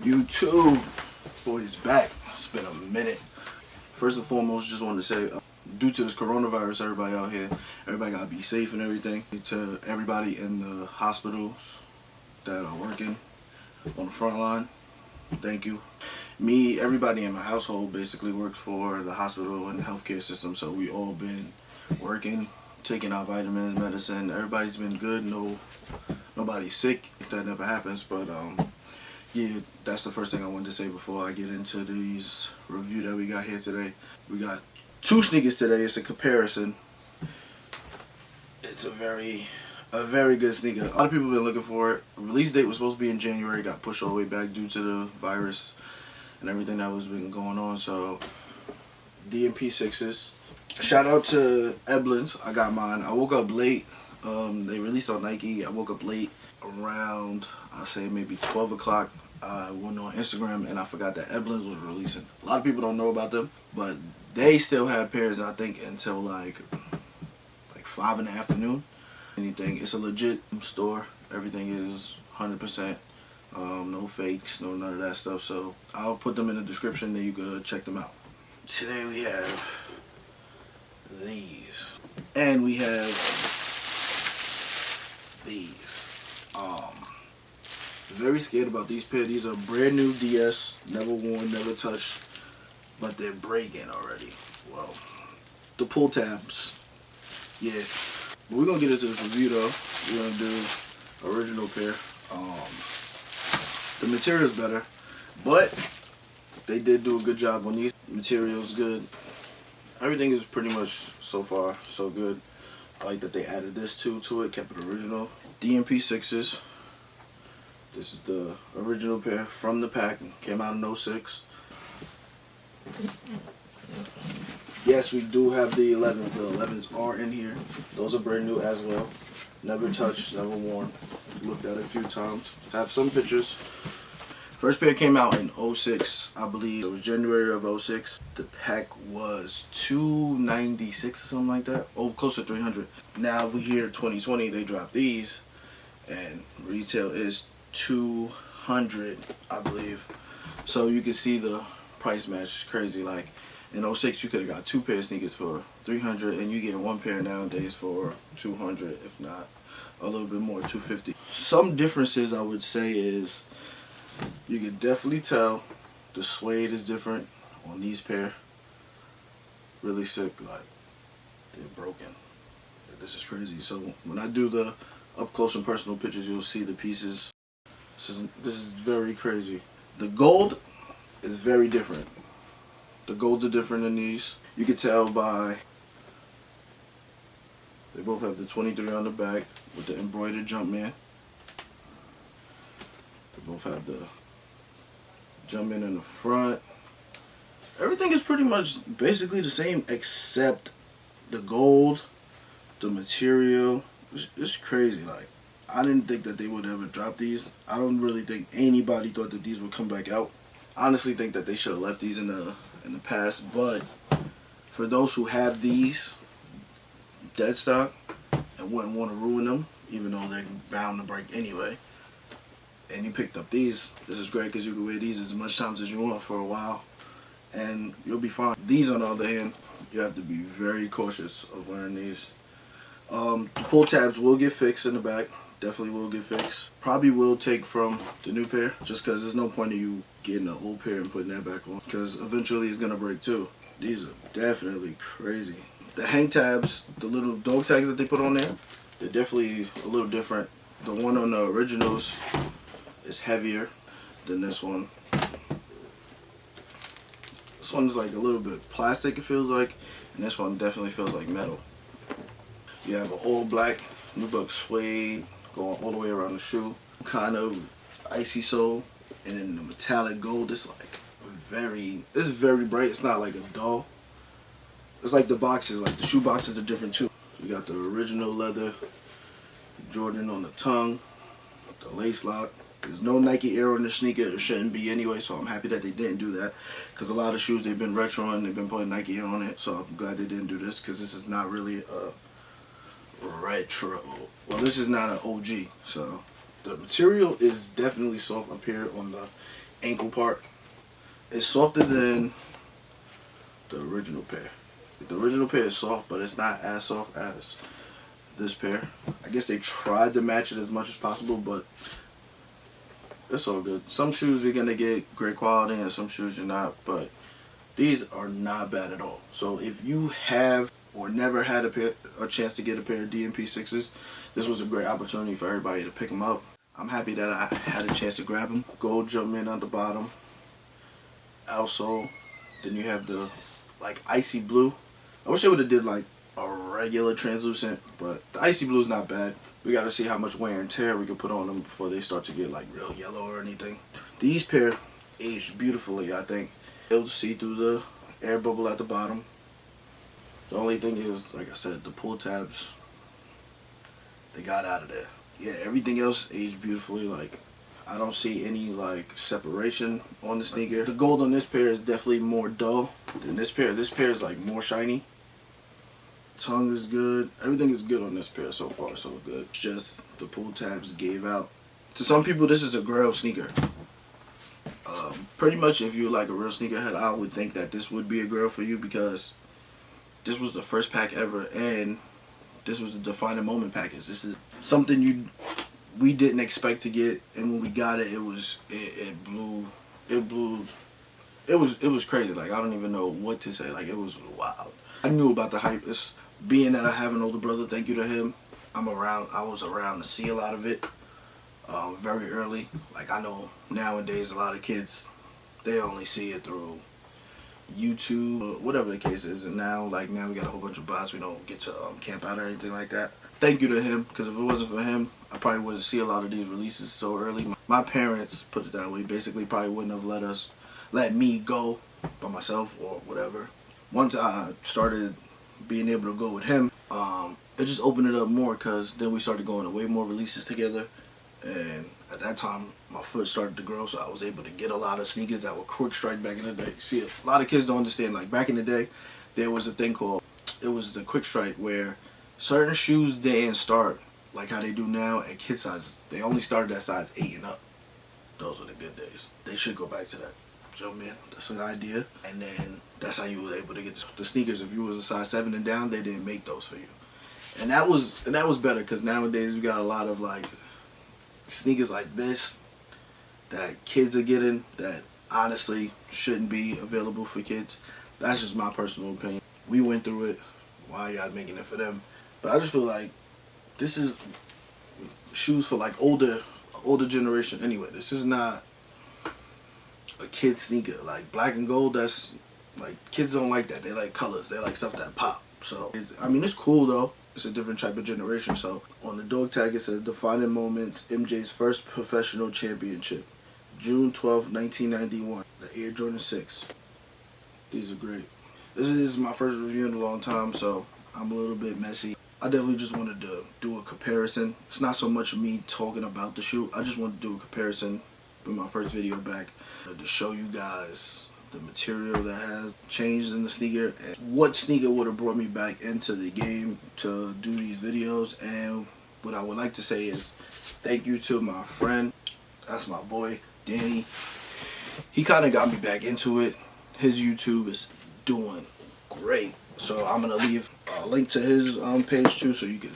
YouTube, boys, back. It's been a minute. First and foremost, just wanted to say, due to this coronavirus, everybody out here, everybody gotta be safe and everything. To everybody in the hospitals that are working on the front line, thank you. Me, everybody in my household basically works for the hospital and the healthcare system, so we all been working, taking our vitamins, medicine. Everybody's been good. Nobody's sick. That never happens, but yeah, that's the first thing I wanted to say before I get into these review that we got here today. We got two sneakers today. It's a comparison. It's a very good sneaker. A lot of people have been looking for it. Release date was supposed to be in January. Got pushed all the way back due to the virus and everything that was been going on. So DMP 6s. Shout out to EbLens. I got mine. I woke up late. They released on Nike. I woke up late around, I'll say maybe 12 o'clock. I went on Instagram and I forgot that EbLens was releasing. A lot of people don't know about them, but they still have pairs, I think, until like 5 in the afternoon. Anything. It's a legit store. Everything is 100%. No fakes, no none of that stuff. So I'll put them in the description and you can check them out. Today we have these. And we have these. Very scared about these pair. These are brand new DS, never worn, never touched, but they're breaking already. Well, the pull tabs, yeah. But we're gonna get into this review though. We're gonna do original pair. The material's better, but they did do a good job on these. Material's good. Everything is pretty much so far so good. I like that they added this to it, kept it original. DMP 6s. This is the original pair from the pack. Came out in 06. Yes, we do have the 11s. The 11s are in here. Those are brand new as well. Never touched, never worn. Looked at it a few times. Have some pictures. First pair came out in 06, I believe. It was January of 06. The pack was $296 or something like that. Oh, close to 300. Now we here 2020, they dropped these, and retail is 200, I believe. So you can see the price match is crazy. Like in 06, you could have got two pair of sneakers for 300, and you get one pair nowadays for 200, if not a little bit more, 250. Some differences I would say is you can definitely tell the suede is different on these pair. Really sick, like they're broken. This is crazy. So when I do the up close and personal pictures, you'll see the pieces. This is very crazy. The gold is very different. The golds are different than these. You can tell by, they both have the 23 on the back with the embroidered Jumpman. They both have the Jumpman in the front. Everything is pretty much basically the same except the gold, the material. It's crazy. Like, I didn't think that they would ever drop these. I don't really think anybody thought that these would come back out. I honestly think that they should have left these in the past, but for those who have these dead stock and wouldn't want to ruin them, even though they're bound to break anyway, and you picked up these, this is great because you can wear these as much times as you want for a while and you'll be fine. These, on the other hand, you have to be very cautious of wearing these. The pull tabs will get fixed in the back. Definitely will get fixed. Probably will take from the new pair, just because there's no point of you getting the old pair and putting that back on, because eventually it's going to break too. These are definitely crazy. The hang tabs, the little dog tags that they put on there, they're definitely a little different. The one on the originals is heavier than this one. This one is like a little bit plastic, it feels like, and this one definitely feels like metal. You have an all black nubuck suede going all the way around the shoe, kind of icy sole, and then the metallic gold is like it's very bright. It's not like a dull. It's like the boxes, like the shoe boxes are different too. You got the original leather Jordan on the tongue, the lace lock. There's no Nike Air on the sneaker. It shouldn't be anyway, so I'm happy that they didn't do that, because a lot of shoes they've been retro and they've been putting Nike Air on it, so I'm glad they didn't do this, because this is not really a retro. Well, this is not an OG, so the material is definitely soft up here on the ankle part. It's softer than the original pair. The original pair is soft, but it's not as soft as this pair. I guess they tried to match it as much as possible, but it's all good. Some shoes you're gonna get great quality and some shoes you're not, but these are not bad at all. So if you have or never had a chance to get a pair of DMP 6s, this was a great opportunity for everybody to pick them up. I'm happy that I had a chance to grab them. Gold Jumpman on the bottom, outsole. Then you have the like icy blue. I wish they would have did like a regular translucent, but the icy blue is not bad. We got to see how much wear and tear we can put on them before they start to get like real yellow or anything. These pair aged beautifully, I think. Able to see through the air bubble at the bottom. The only thing is, like I said, the pull tabs, they got out of there. Yeah, everything else aged beautifully. Like, I don't see any like separation on the sneaker. The gold on this pair is definitely more dull than this pair. This pair is like more shiny. Tongue is good. Everything is good on this pair so far, so good. It's just the pull tabs gave out. To some people, this is a grail sneaker. Pretty much, if you're like a real sneakerhead, I would think that this would be a grail for you because this was the first pack ever, and this was the defining moment package. This is something we didn't expect to get, and when we got it, it was crazy. Like, I don't even know what to say. Like, it was wild. I knew about the hype. It's being that I have an older brother. Thank you to him. I was around to see a lot of it very early. Like, I know nowadays a lot of kids, they only see it through YouTube or whatever the case is, and now we got a whole bunch of bots. We don't get to camp out or anything like that. Thank you to him, because if it wasn't for him, I probably wouldn't see a lot of these releases so early. My parents, put it that way, basically probably wouldn't have let me go by myself or whatever. Once I started being able to go with him, it just opened it up more, because then we started going to way more releases together, and at that time my foot started to grow, so I was able to get a lot of sneakers that were quick strike back in the day. See, a lot of kids don't understand, like back in the day there was a thing called, it was the quick strike, where certain shoes didn't start like how they do now at kid sizes. They only started at size 8 and up. Those were the good days. They should go back to that. Joe, man, that's an idea. And then that's how you were able to get the sneakers. If you was a size 7 and down, they didn't make those for you. And that was better, because nowadays we got a lot of like sneakers like this that kids are getting that honestly shouldn't be available for kids. That's just my personal opinion. We went through it. Why y'all making it for them? But I just feel like this is shoes for like older generation anyway. This is not a kid sneaker. Like black and gold, that's like, kids don't like that. They like colors. They like stuff that pop. So it's cool though. It's a different type of generation. So on the dog tag it says defining moments, MJ's first professional championship, June 12th, 1991. The Air Jordan 6. These are great. This is my first review in a long time, so I'm a little bit messy. I definitely just wanted to do a comparison. It's not so much me talking about the shoe. I just wanted to do a comparison with my first video back to show you guys the material that has changed in the sneaker and what sneaker would have brought me back into the game to do these videos. And what I would like to say is thank you to my friend, that's my boy Danny. He kind of got me back into it. His YouTube is doing great, so I'm gonna leave a link to his page too, so you can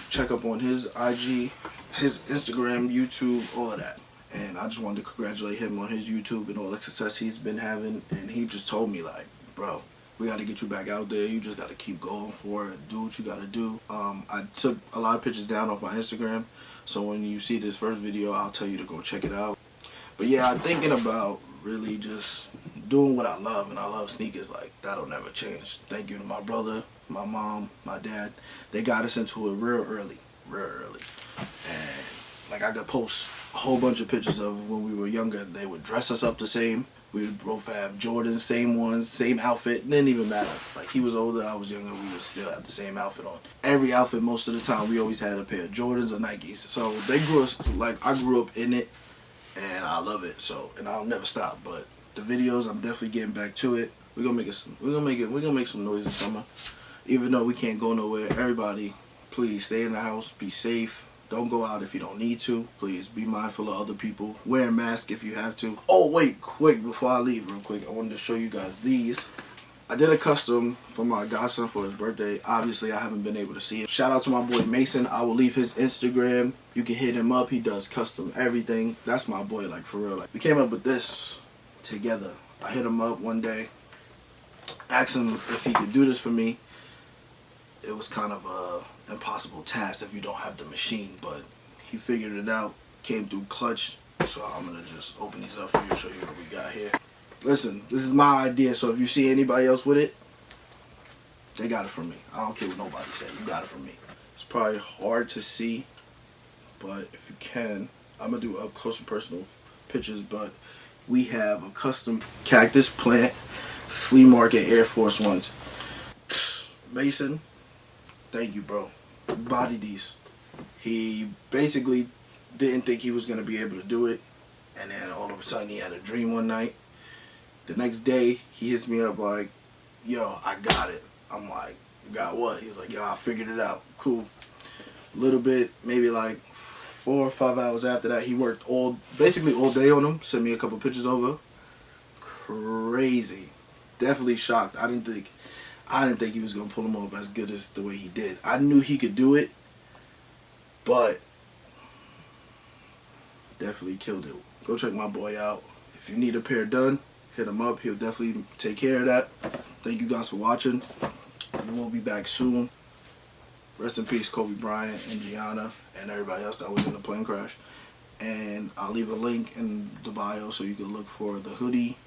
check up on his IG, his Instagram, YouTube, all of that. And I just wanted to congratulate him on his YouTube and all the success he's been having. And he just told me, like, bro, we got to get you back out there. You just got to keep going for it. Do what you got to do. I took a lot of pictures down off my Instagram, so when you see this first video, I'll tell you to go check it out. But yeah, I'm thinking about really just doing what I love, and I love sneakers. Like, that'll never change. Thank you to my brother, my mom, my dad. They got us into it real early. And like, I could post a whole bunch of pictures of when we were younger. They would dress us up the same. We would both have Jordans, same ones, same outfit. It didn't even matter. Like, he was older, I was younger, we would still have the same outfit on. Every outfit, most of the time, we always had a pair of Jordans or Nikes. So they grew us, like, I grew up in it, and I love it. So, and I'll never stop. But the videos, I'm definitely getting back to it. We're gonna make some noise this summer. Even though we can't go nowhere, everybody, please stay in the house, be safe. Don't go out if you don't need to. Please be mindful of other people. Wear a mask if you have to. Oh, wait, quick, before I leave real quick, I wanted to show you guys these. I did a custom for my godson for his birthday. Obviously, I haven't been able to see it. Shout out to my boy Mason. I will leave his Instagram. You can hit him up. He does custom everything. That's my boy, like, for real. Like, we came up with this together. I hit him up one day, asked him if he could do this for me. It was kind of a impossible task if you don't have the machine, but he figured it out. Came through clutch. So I'm gonna just open these up for you and show you what we got here. Listen, this is my idea, so if you see anybody else with it, they got it from me. I don't care what nobody said. You got it from me. It's probably hard to see, but if you can, I'm gonna do up close and personal pictures. But we have a custom cactus plant flea market Air Force Ones. Mason, thank you, bro. Bodied these. He basically didn't think he was gonna be able to do it, and then all of a sudden he had a dream one night. The next day he hits me up like, yo, I got it. I'm like, you got what? He's like, yo, I figured it out. Cool. A little bit, maybe like 4 or 5 hours after that, he worked basically all day on them. Sent me a couple pictures over. Crazy. Definitely shocked. I didn't think he was gonna pull them off as good as the way he did. I knew he could do it, but definitely killed it. Go check my boy out. If you need a pair done, hit him up. He'll definitely take care of that. Thank you guys for watching. We'll be back soon. Rest in peace, Kobe Bryant and Gianna and everybody else that was in the plane crash. And I'll leave a link in the bio so you can look for the hoodie.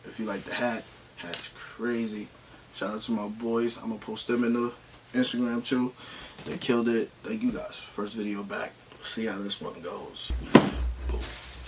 If you like the hat, hat's crazy. Shout out to my boys. I'm going to post them in the Instagram too. They killed it. Thank you guys. First video back. See how this one goes.